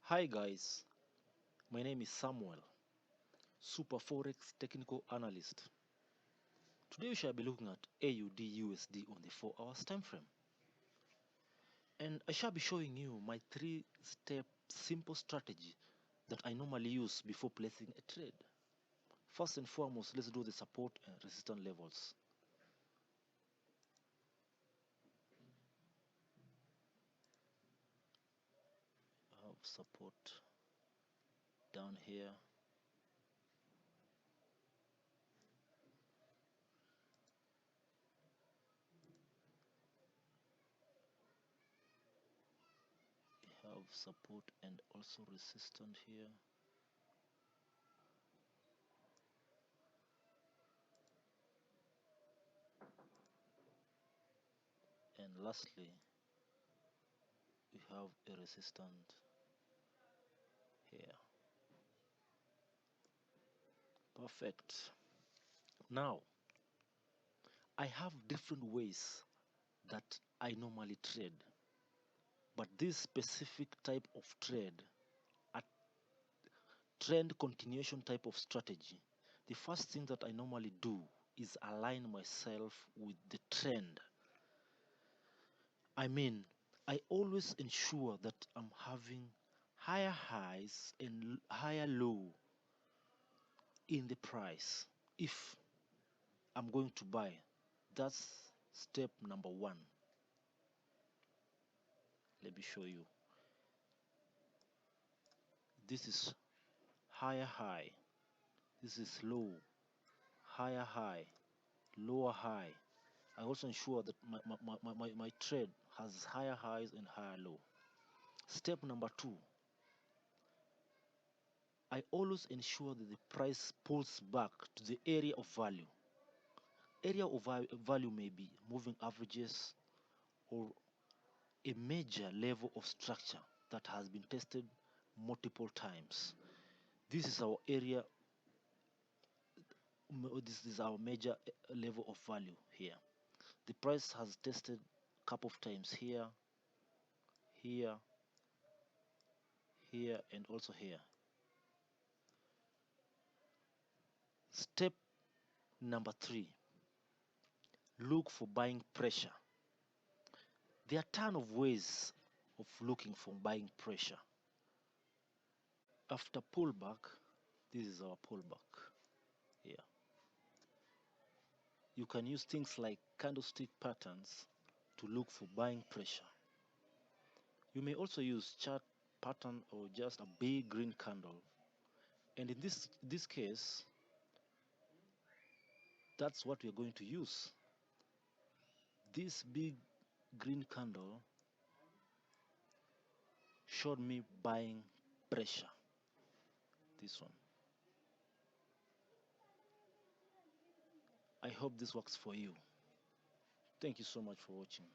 Hi guys, my name is Samuel, Super Forex Technical Analyst. Today we shall be looking at AUDUSD on the 4 hours time frame. And I shall be showing you my 3-step simple strategy that I normally use before placing a trade. First and foremost, let's do the support and resistance levels. I have support down here. We have support and also resistance here. And lastly, we have a resistance here. Perfect. Now, I have different ways that I normally trade, but this specific type of trade, a trend continuation type of strategy, the first thing that I normally do is align myself with the trend. I mean, I always ensure that I'm having higher highs and higher low in the price if I'm going to buy. That's step number one. Let me show you. This is higher high, this is low, higher high, lower high. I also ensure that my trade has higher highs and higher low. Step number two, I always ensure that the price pulls back to the area of value. Area of value may be moving averages or a major level of structure that has been tested multiple times. This is our area, this is our major level of value here. The price has tested a couple of times here, here, here, and also here. Step number three, look for buying pressure. There are a ton of ways of looking for buying pressure. After pullback, this is our pullback here. You can use things like candlestick patterns to look for buying pressure. You may also use chart pattern or just a big green candle. And in this case, that's what we're going to use. This big green candle showed me buying pressure. This one. I hope this works for you. Thank you so much for watching.